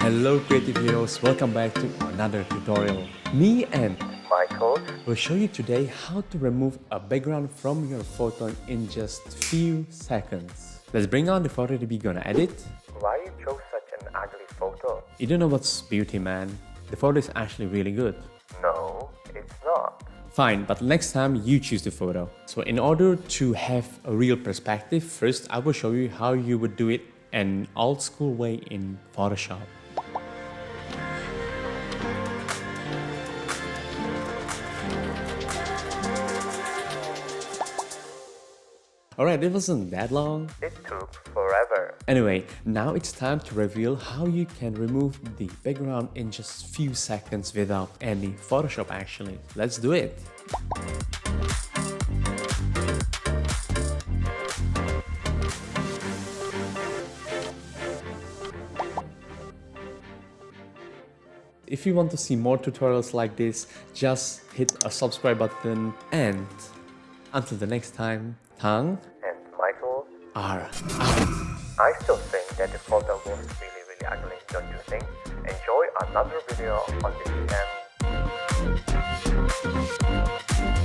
Hello creative heroes, welcome back to another tutorial. Me and Michael will show you today how to remove a background from your photo in just few seconds. Let's bring on the photo that we're gonna edit. Why you chose such an ugly photo? You don't know what's beauty, man. The photo is actually really good. No, it's not. Fine, but next time you choose the photo. So in order to have a real perspective, first I will show you how you would do it an old school way in Photoshop. Alright, it wasn't that long. It took forever. Anyway, now it's time to reveal how you can remove the background in just few seconds without any Photoshop actually. Let's do it! If you want to see more tutorials like this, just hit a subscribe button, and until the next time, Thang And Michael, are out. I still think that the photo was really ugly, don't you think? Enjoy another video on this channel.